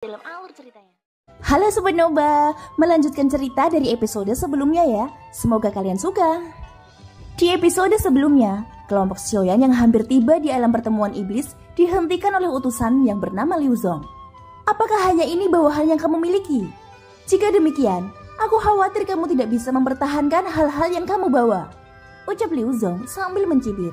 dalam alur ceritanya. Halo Sobat Noba, melanjutkan cerita dari episode sebelumnya ya. Semoga kalian suka. Di episode sebelumnya, kelompok Xiaoyan yang hampir tiba di alam pertemuan iblis dihentikan oleh utusan yang bernama Liu Zong. Apakah hanya ini bawahan yang kamu miliki? Jika demikian, aku khawatir kamu tidak bisa mempertahankan hal-hal yang kamu bawa, ucap Liu Zong sambil mencibir.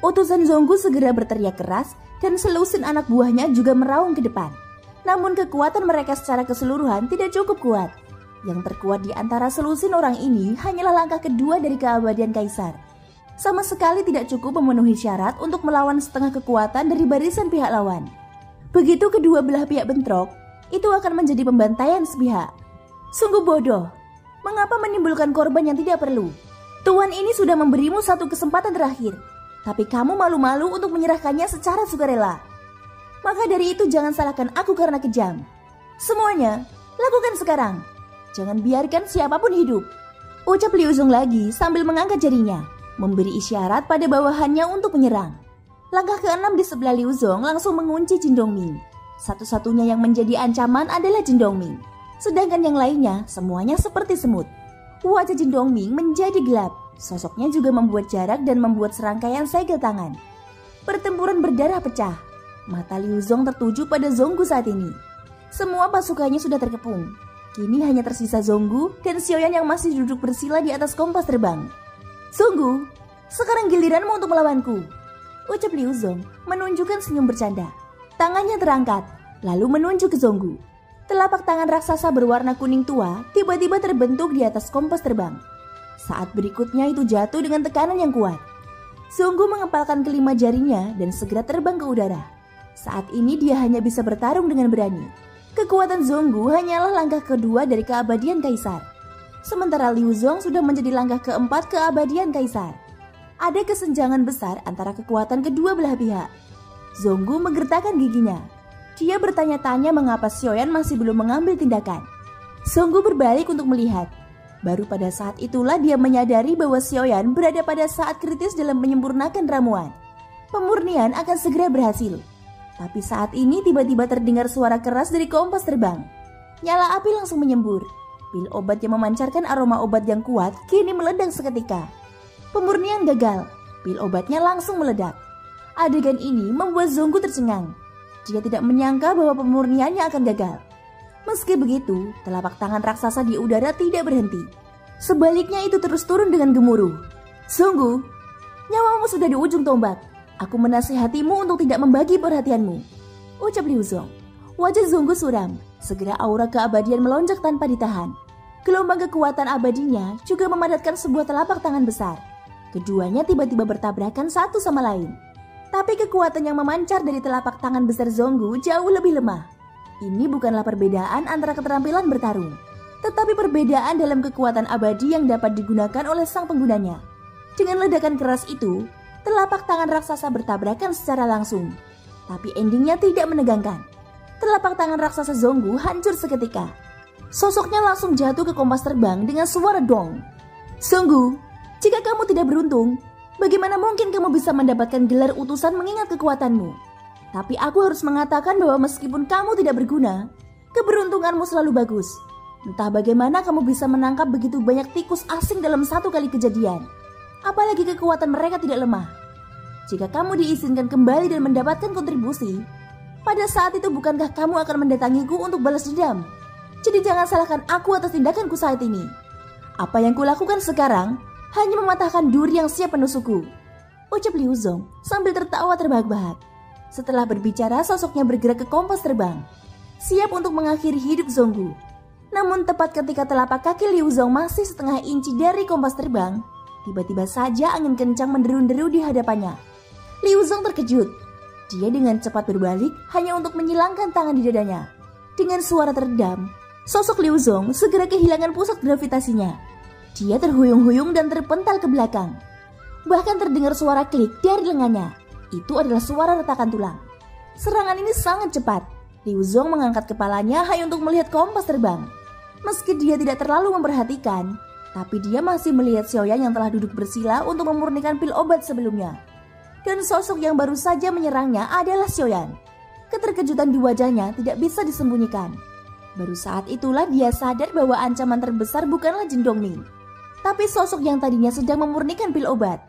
Utusan Zonggu segera berteriak keras dan selusin anak buahnya juga meraung ke depan. Namun kekuatan mereka secara keseluruhan tidak cukup kuat. Yang terkuat di antara selusin orang ini hanyalah langkah kedua dari keabadian Kaisar. Sama sekali tidak cukup memenuhi syarat untuk melawan setengah kekuatan dari barisan pihak lawan. Begitu kedua belah pihak bentrok, itu akan menjadi pembantaian sepihak. Sungguh bodoh. Mengapa menimbulkan korban yang tidak perlu? Tuan ini sudah memberimu satu kesempatan terakhir, tapi kamu malu-malu untuk menyerahkannya secara sukarela. Maka dari itu jangan salahkan aku karena kejam. Semuanya, lakukan sekarang. Jangan biarkan siapapun hidup, ucap Liu Zong lagi sambil mengangkat jarinya, memberi isyarat pada bawahannya untuk menyerang. Langkah ke-6 di sebelah Liu Zong langsung mengunci Jin Dongming. Satu-satunya yang menjadi ancaman adalah Jin Dongming. Sedangkan yang lainnya semuanya seperti semut. Wajah Jin Dongming menjadi gelap. Sosoknya juga membuat jarak dan membuat serangkaian segel tangan. Pertempuran berdarah pecah. Mata Liu Zong tertuju pada Zonggu saat ini. Semua pasukannya sudah terkepung. Kini hanya tersisa Zonggu dan Xiaoyan yang masih duduk bersila di atas kompas terbang. Zonggu, sekarang giliranmu untuk melawanku, ucap Liu Zong menunjukkan senyum bercanda. Tangannya terangkat, lalu menunjuk ke Zonggu. Telapak tangan raksasa berwarna kuning tua tiba-tiba terbentuk di atas kompas terbang. Saat berikutnya itu jatuh dengan tekanan yang kuat. Zonggu mengepalkan kelima jarinya dan segera terbang ke udara. Saat ini dia hanya bisa bertarung dengan berani. Kekuatan Zonggu hanyalah langkah kedua dari keabadian Kaisar. Sementara Liu Zong sudah menjadi langkah keempat keabadian Kaisar. Ada kesenjangan besar antara kekuatan kedua belah pihak. Zonggu menggertakkan giginya. Dia bertanya-tanya mengapa Xiaoyan masih belum mengambil tindakan. Zonggu berbalik untuk melihat. Baru pada saat itulah dia menyadari bahwa Xiaoyan berada pada saat kritis dalam menyempurnakan ramuan. Pemurnian akan segera berhasil. Tapi saat ini tiba-tiba terdengar suara keras dari kompas terbang. Nyala api langsung menyembur. Pil obat yang memancarkan aroma obat yang kuat kini meledak seketika. Pemurnian gagal. Pil obatnya langsung meledak. Adegan ini membuat Zonggu tercengang. Dia tidak menyangka bahwa pemurniannya akan gagal. Meski begitu, telapak tangan raksasa di udara tidak berhenti. Sebaliknya itu terus turun dengan gemuruh. Zonggu, nyawamu sudah di ujung tombak. Aku menasihatimu untuk tidak membagi perhatianmu, ucap Liu Zong. Wajah Zonggu suram. Segera aura keabadian melonjak tanpa ditahan. Gelombang kekuatan abadinya juga memadatkan sebuah telapak tangan besar. Keduanya tiba-tiba bertabrakan satu sama lain. Tapi kekuatan yang memancar dari telapak tangan besar Zonggu jauh lebih lemah. Ini bukanlah perbedaan antara keterampilan bertarung, tetapi perbedaan dalam kekuatan abadi yang dapat digunakan oleh sang penggunanya. Dengan ledakan keras itu, telapak tangan raksasa bertabrakan secara langsung. Tapi endingnya tidak menegangkan. Telapak tangan raksasa Zonggu hancur seketika. Sosoknya langsung jatuh ke kompas terbang dengan suara dong. Zonggu, jika kamu tidak beruntung, bagaimana mungkin kamu bisa mendapatkan gelar utusan mengingat kekuatanmu? Tapi aku harus mengatakan bahwa meskipun kamu tidak berguna, keberuntunganmu selalu bagus. Entah bagaimana kamu bisa menangkap begitu banyak tikus asing dalam satu kali kejadian. Apalagi kekuatan mereka tidak lemah. Jika kamu diizinkan kembali dan mendapatkan kontribusi, pada saat itu bukankah kamu akan mendatangiku untuk balas dendam? Jadi jangan salahkan aku atas tindakanku saat ini. Apa yang kulakukan sekarang hanya mematahkan duri yang siap menusukku, ucap Liu Zong sambil tertawa terbahak-bahak. Setelah berbicara, sosoknya bergerak ke kompas terbang, siap untuk mengakhiri hidup Zonggu. Namun tepat ketika telapak kaki Liu Zong masih setengah inci dari kompas terbang, tiba-tiba saja angin kencang menderu-deru di hadapannya. Liu Zong terkejut. Dia dengan cepat berbalik hanya untuk menyilangkan tangan di dadanya. Dengan suara teredam, sosok Liu Zong segera kehilangan pusat gravitasinya. Dia terhuyung-huyung dan terpental ke belakang. Bahkan terdengar suara klik dari lengannya. Itu adalah suara retakan tulang. Serangan ini sangat cepat. Liu Zong mengangkat kepalanya hanya untuk melihat kompas terbang. Meski dia tidak terlalu memperhatikan, tapi dia masih melihat Xiaoyan yang telah duduk bersila untuk memurnikan pil obat sebelumnya. Dan sosok yang baru saja menyerangnya adalah Xiaoyan. Keterkejutan di wajahnya tidak bisa disembunyikan. Baru saat itulah dia sadar bahwa ancaman terbesar bukanlah Jin Dongmin, tapi sosok yang tadinya sedang memurnikan pil obat.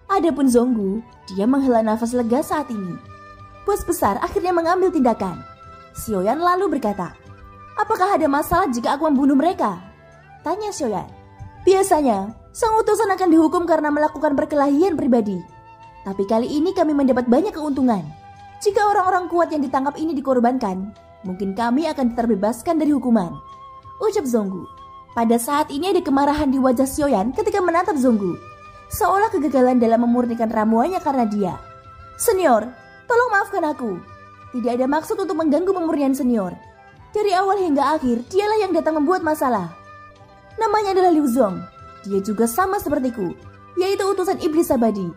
Adapun Zonggu, dia menghela nafas lega saat ini. Bos besar akhirnya mengambil tindakan. Xiaoyan lalu berkata, "Apakah ada masalah jika aku membunuh mereka?" Tanya Xiaoyan. "Biasanya, sang utusan akan dihukum karena melakukan perkelahian pribadi. Tapi kali ini kami mendapat banyak keuntungan. Jika orang-orang kuat yang ditangkap ini dikorbankan, mungkin kami akan terbebaskan dari hukuman," ucap Zonggu. Pada saat ini ada kemarahan di wajah Xiaoyan ketika menatap Zonggu, seolah kegagalan dalam memurnikan ramuannya karena dia. "Senior, tolong maafkan aku. Tidak ada maksud untuk mengganggu pemurnian senior. Dari awal hingga akhir, dialah yang datang membuat masalah. Namanya adalah Liu Zong. Dia juga sama sepertiku, yaitu utusan iblis abadi.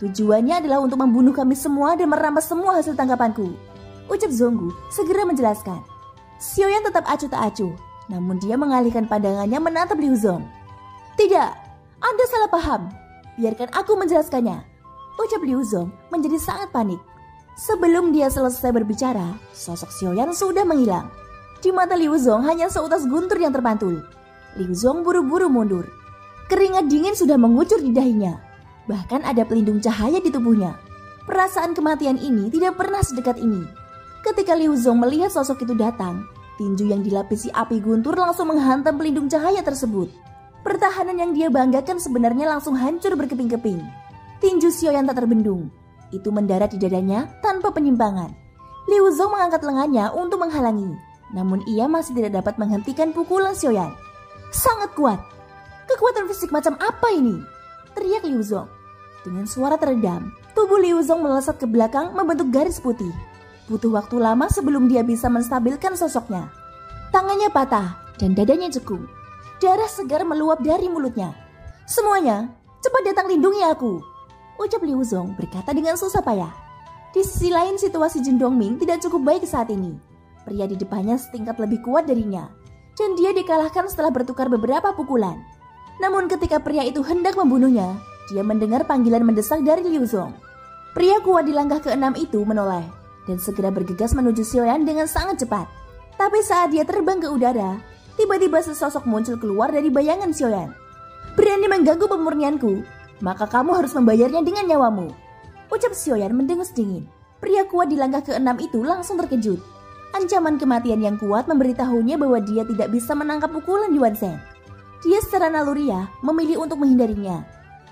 Tujuannya adalah untuk membunuh kami semua dan merampas semua hasil tangkapanku," ucap Zonggu segera menjelaskan. Xiaoyan tetap acuh tak acuh, namun dia mengalihkan pandangannya menatap Liu Zong. "Tidak, Anda salah paham. Biarkan aku menjelaskannya," ucap Liu Zong menjadi sangat panik. Sebelum dia selesai berbicara, sosok Xiaoyan sudah menghilang. Di mata Liu Zong hanya seutas guntur yang terpantul. Liu Zong buru-buru mundur. Keringat dingin sudah mengucur di dahinya. Bahkan ada pelindung cahaya di tubuhnya. Perasaan kematian ini tidak pernah sedekat ini. Ketika Liu Zong melihat sosok itu datang, tinju yang dilapisi api guntur langsung menghantam pelindung cahaya tersebut. Pertahanan yang dia banggakan sebenarnya langsung hancur berkeping-keping. Tinju Xiaoyan tak terbendung. Itu mendarat di dadanya tanpa penyimpangan. Liu Zong mengangkat lengannya untuk menghalangi, namun ia masih tidak dapat menghentikan pukulan Xiaoyan. Sangat kuat. Kekuatan fisik macam apa ini? Teriak Liu Zong. Dengan suara teredam, tubuh Liu Zong melesat ke belakang membentuk garis putih. Butuh waktu lama sebelum dia bisa menstabilkan sosoknya. Tangannya patah dan dadanya cekung. Darah segar meluap dari mulutnya. "Semuanya, cepat datang lindungi aku," ucap Liu Zong berkata dengan susah payah. Di sisi lain, situasi Jin Dongmin tidak cukup baik saat ini. Pria di depannya setingkat lebih kuat darinya, dan dia dikalahkan setelah bertukar beberapa pukulan. Namun ketika pria itu hendak membunuhnya, dia mendengar panggilan mendesak dari Liu Zong. Pria kuat di langkah ke-6 itu menoleh dan segera bergegas menuju Xiaoyan dengan sangat cepat. Tapi saat dia terbang ke udara, tiba-tiba sesosok muncul keluar dari bayangan Xiaoyan. "Berani mengganggu pemurnianku, maka kamu harus membayarnya dengan nyawamu," ucap Xiaoyan mendengus dingin. Pria kuat di langkah ke-6 itu langsung terkejut. Ancaman kematian yang kuat memberitahunya bahwa dia tidak bisa menangkap pukulan Yuan Shen. Dia secara naluriah memilih untuk menghindarinya.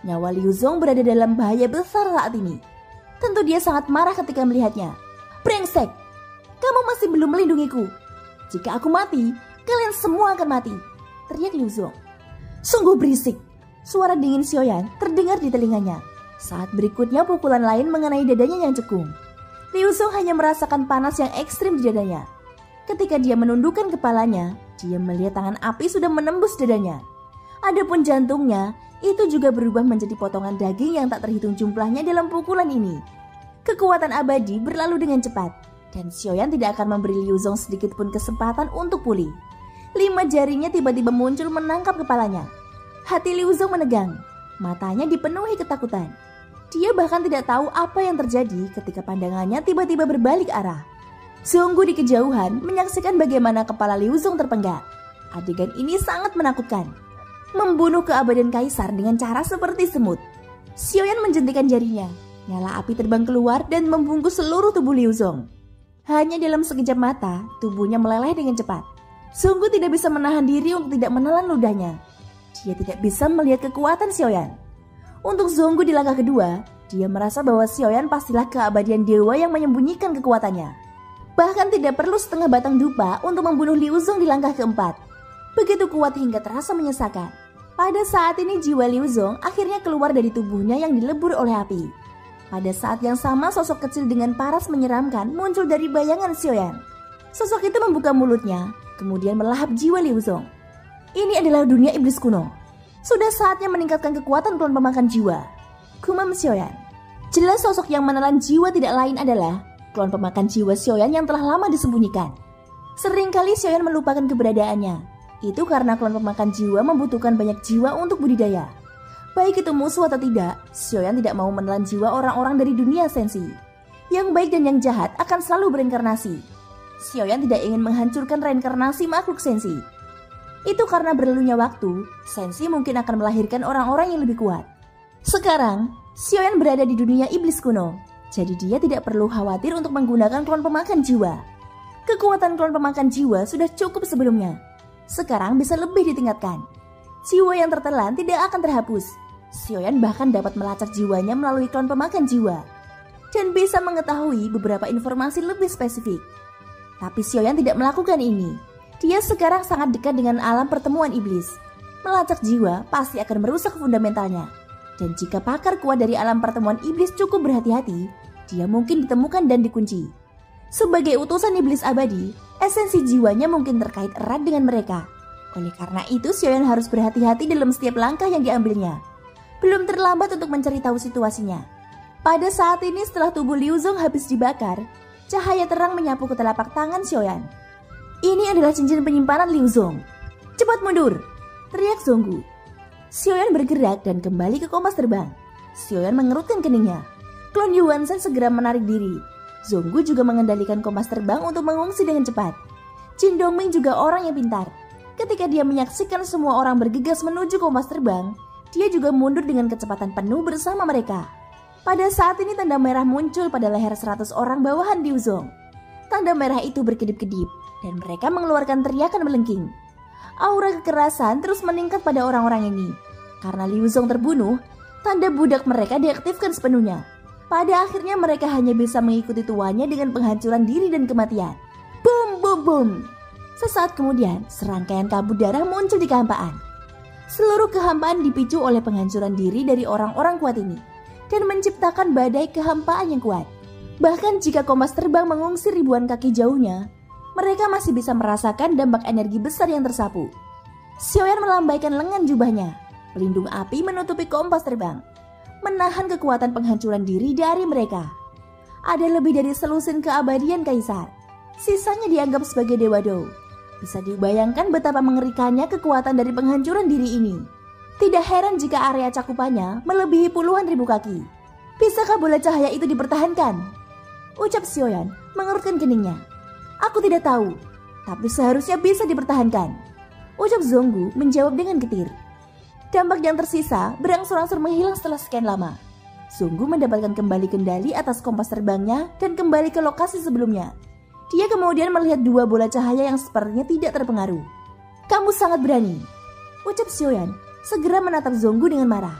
Nyawa Liu Zong berada dalam bahaya besar saat ini. Tentu dia sangat marah ketika melihatnya. "Brengsek, kamu masih belum melindungiku. Jika aku mati, kalian semua akan mati," teriak Liu Zong. Sungguh berisik. Suara dingin Xiaoyan terdengar di telinganya. Saat berikutnya pukulan lain mengenai dadanya yang cekung. Liu Zong hanya merasakan panas yang ekstrim di dadanya. Ketika dia menundukkan kepalanya, dia melihat tangan api sudah menembus dadanya. Adapun jantungnya, itu juga berubah menjadi potongan daging yang tak terhitung jumlahnya dalam pukulan ini. Kekuatan abadi berlalu dengan cepat, dan Xiaoyan tidak akan memberi Liu Zong sedikit pun kesempatan untuk pulih. 5 jarinya tiba-tiba muncul menangkap kepalanya. Hati Liu Zong menegang, matanya dipenuhi ketakutan. Dia bahkan tidak tahu apa yang terjadi ketika pandangannya tiba-tiba berbalik arah. Zonggu di kejauhan menyaksikan bagaimana kepala Liu Zong terpenggak. Adegan ini sangat menakutkan. Membunuh keabadian kaisar dengan cara seperti semut. Xiaoyan menjentikan jarinya. Nyala api terbang keluar dan membungkus seluruh tubuh Liu Zong. Hanya dalam sekejap mata, tubuhnya meleleh dengan cepat. Zonggu tidak bisa menahan diri untuk tidak menelan ludahnya. Dia tidak bisa melihat kekuatan Xiaoyan. Untuk Zonggu di langkah kedua, dia merasa bahwa Xiaoyan pastilah keabadian dewa yang menyembunyikan kekuatannya. Bahkan tidak perlu setengah batang dupa untuk membunuh Liu Zong di langkah keempat. Begitu kuat hingga terasa menyesakan. Pada saat ini jiwa Liu Zong akhirnya keluar dari tubuhnya yang dilebur oleh api. Pada saat yang sama sosok kecil dengan paras menyeramkan muncul dari bayangan Xiaoyan. Sosok itu membuka mulutnya, kemudian melahap jiwa Liu Zong. Ini adalah dunia iblis kuno. Sudah saatnya meningkatkan kekuatan klon pemakan jiwa, gumam Xiaoyan. Jelas sosok yang menelan jiwa tidak lain adalah klon pemakan jiwa Xiaoyan yang telah lama disembunyikan. Seringkali Xiaoyan melupakan keberadaannya. Itu karena klon pemakan jiwa membutuhkan banyak jiwa untuk budidaya. Baik itu musuh atau tidak, Xiaoyan tidak mau menelan jiwa orang-orang dari dunia sensi. Yang baik dan yang jahat akan selalu berinkarnasi. Xiaoyan tidak ingin menghancurkan reinkarnasi makhluk sensi. Itu karena berlalunya waktu, sensi mungkin akan melahirkan orang-orang yang lebih kuat. Sekarang, Xiaoyan berada di dunia iblis kuno, jadi dia tidak perlu khawatir untuk menggunakan klon pemakan jiwa. Kekuatan klon pemakan jiwa sudah cukup sebelumnya. Sekarang bisa lebih ditingkatkan. Jiwa yang tertelan tidak akan terhapus. Xiaoyan bahkan dapat melacak jiwanya melalui klon pemakan jiwa dan bisa mengetahui beberapa informasi lebih spesifik. Tapi Xiaoyan tidak melakukan ini. Dia sekarang sangat dekat dengan alam pertemuan iblis. Melacak jiwa pasti akan merusak fundamentalnya. Dan jika pakar kuat dari alam pertemuan iblis cukup berhati-hati, dia mungkin ditemukan dan dikunci. Sebagai utusan iblis abadi, esensi jiwanya mungkin terkait erat dengan mereka. Oleh karena itu, Xiaoyan harus berhati-hati dalam setiap langkah yang diambilnya. Belum terlambat untuk mencari tahu situasinya. Pada saat ini setelah tubuh Liu Zong habis dibakar, cahaya terang menyapu ke telapak tangan Xiaoyan. Ini adalah cincin penyimpanan Liu Zong. Cepat mundur, teriak Zonggu. Xiaoyan bergerak dan kembali ke kompas terbang. Xiaoyan mengerutkan keningnya. Klon Yuanzhen segera menarik diri. Zonggu juga mengendalikan kompas terbang untuk mengungsi dengan cepat. Jin Dongming juga orang yang pintar. Ketika dia menyaksikan semua orang bergegas menuju kompas terbang, dia juga mundur dengan kecepatan penuh bersama mereka. Pada saat ini tanda merah muncul pada leher 100 orang bawahan Liu Zong. Tanda merah itu berkedip-kedip dan mereka mengeluarkan teriakan melengking. Aura kekerasan terus meningkat pada orang-orang ini. Karena Liu Zong terbunuh, tanda budak mereka diaktifkan sepenuhnya. Pada akhirnya mereka hanya bisa mengikuti tuannya dengan penghancuran diri dan kematian. Boom, boom, boom. Sesaat kemudian, serangkaian kabut darah muncul di kehampaan. Seluruh kehampaan dipicu oleh penghancuran diri dari orang-orang kuat ini dan menciptakan badai kehampaan yang kuat. Bahkan jika kompas terbang mengungsi ribuan kaki jauhnya, mereka masih bisa merasakan dampak energi besar yang tersapu. Xiaoyan melambaikan lengan jubahnya. Pelindung api menutupi kompas terbang, menahan kekuatan penghancuran diri dari mereka. Ada lebih dari selusin keabadian kaisar. Sisanya dianggap sebagai dewa Dou. Bisa dibayangkan betapa mengerikannya kekuatan dari penghancuran diri ini. Tidak heran jika area cakupannya melebihi puluhan ribu kaki. Bisakah bola cahaya itu dipertahankan? Ucap Xiaoyan mengerutkan keningnya. Aku tidak tahu, tapi seharusnya bisa dipertahankan. Ucap Zonggu menjawab dengan getir. Dampak yang tersisa berangsur-angsur menghilang setelah sekian lama. Zonggu mendapatkan kembali kendali atas kompas terbangnya dan kembali ke lokasi sebelumnya. Dia kemudian melihat dua bola cahaya yang sepertinya tidak terpengaruh. Kamu sangat berani, ucap Xiaoyan segera menatap Zonggu dengan marah.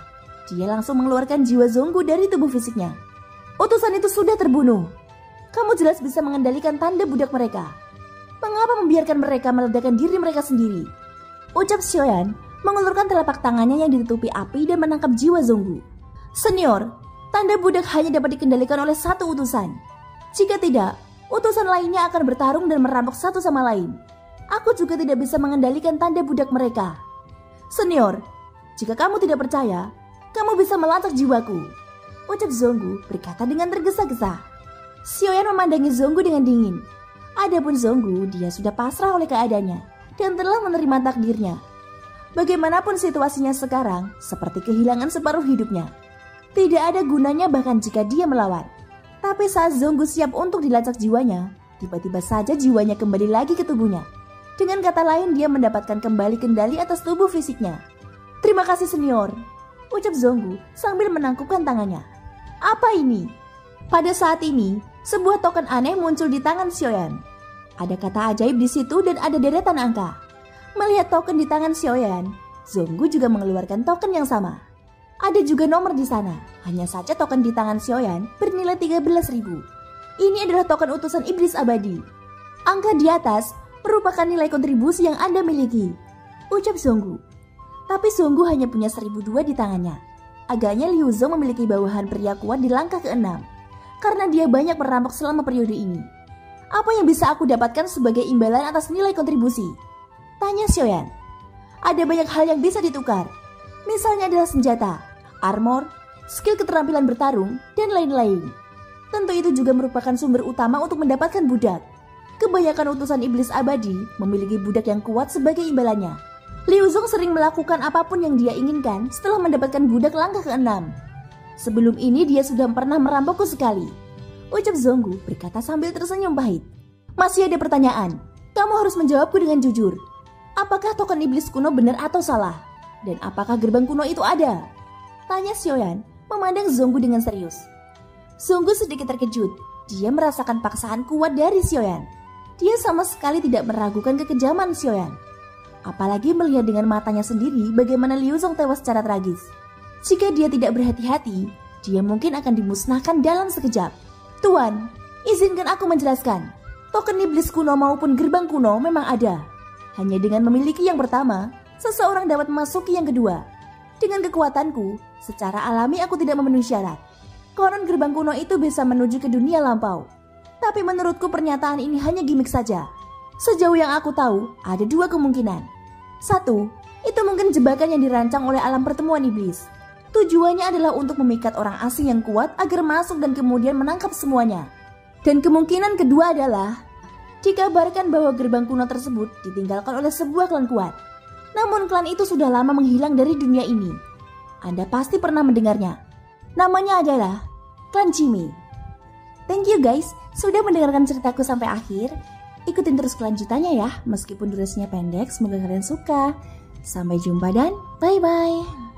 Dia langsung mengeluarkan jiwa Zonggu dari tubuh fisiknya. Utusan itu sudah terbunuh. Kamu jelas bisa mengendalikan tanda budak mereka. Mengapa membiarkan mereka meledakkan diri mereka sendiri? Ucap Xiaoyan mengulurkan telapak tangannya yang ditutupi api dan menangkap jiwa Zonggu. Senior, tanda budak hanya dapat dikendalikan oleh satu utusan. Jika tidak, utusan lainnya akan bertarung dan merampok satu sama lain. Aku juga tidak bisa mengendalikan tanda budak mereka. Senior, jika kamu tidak percaya, kamu bisa melacak jiwaku. Ucap Zonggu berkata dengan tergesa-gesa. Xiaoyan memandangi Zonggu dengan dingin. Adapun Zonggu, dia sudah pasrah oleh keadaannya dan telah menerima takdirnya. Bagaimanapun situasinya sekarang, seperti kehilangan separuh hidupnya. Tidak ada gunanya bahkan jika dia melawan. Tapi saat Zonggu siap untuk dilacak jiwanya, tiba-tiba saja jiwanya kembali lagi ke tubuhnya. Dengan kata lain, dia mendapatkan kembali kendali atas tubuh fisiknya. Terima kasih senior, ucap Zonggu sambil menangkupkan tangannya. Apa ini? Pada saat ini, sebuah token aneh muncul di tangan Xiaoyan. Ada kata ajaib di situ dan ada deretan angka. Melihat token di tangan Xiaoyan, Zonggu juga mengeluarkan token yang sama. Ada juga nomor di sana. Hanya saja token di tangan Xiaoyan bernilai 13.000. Ini adalah token utusan iblis abadi. Angka di atas merupakan nilai kontribusi yang Anda miliki, ucap Zonggu. Tapi Zonggu hanya punya 1.002 di tangannya. Agaknya Liu Zong memiliki bawahan pria kuat di langkah ke-6. Karena dia banyak merampok selama periode ini. Apa yang bisa aku dapatkan sebagai imbalan atas nilai kontribusi? Tanya Xiaoyan. Ada banyak hal yang bisa ditukar. Misalnya adalah senjata, armor, skill keterampilan bertarung, dan lain-lain. Tentu itu juga merupakan sumber utama untuk mendapatkan budak. Kebanyakan utusan iblis abadi memiliki budak yang kuat sebagai imbalannya. Liu Zong sering melakukan apapun yang dia inginkan setelah mendapatkan budak langkah ke-6. Sebelum ini dia sudah pernah merampokku sekali. ucap Zonggu berkata sambil tersenyum pahit. Masih ada pertanyaan. Kamu harus menjawabku dengan jujur. Apakah token iblis kuno benar atau salah? Dan apakah gerbang kuno itu ada? Tanya Xiaoyan memandang Zonggu dengan serius. Zonggu sedikit terkejut. Dia merasakan paksaan kuat dari Xiaoyan. Dia sama sekali tidak meragukan kekejaman Xiaoyan. Apalagi melihat dengan matanya sendiri bagaimana Liu Zong tewas secara tragis. Jika dia tidak berhati-hati, dia mungkin akan dimusnahkan dalam sekejap. Tuan, izinkan aku menjelaskan. Token iblis kuno maupun gerbang kuno memang ada. Hanya dengan memiliki yang pertama, seseorang dapat memasuki yang kedua. Dengan kekuatanku, secara alami aku tidak memenuhi syarat. Konon gerbang kuno itu bisa menuju ke dunia lampau. Tapi menurutku pernyataan ini hanya gimmick saja. Sejauh yang aku tahu, ada dua kemungkinan. Satu, itu mungkin jebakan yang dirancang oleh alam pertemuan iblis. Tujuannya adalah untuk memikat orang asing yang kuat agar masuk dan kemudian menangkap semuanya. Dan kemungkinan kedua adalah dikabarkan bahwa gerbang kuno tersebut ditinggalkan oleh sebuah klan kuat. Namun klan itu sudah lama menghilang dari dunia ini. Anda pasti pernah mendengarnya. Namanya adalah Klan Jimmy. Thank you guys sudah mendengarkan ceritaku sampai akhir. Ikutin terus kelanjutannya ya, meskipun durasinya pendek. Semoga kalian suka. Sampai jumpa dan bye-bye.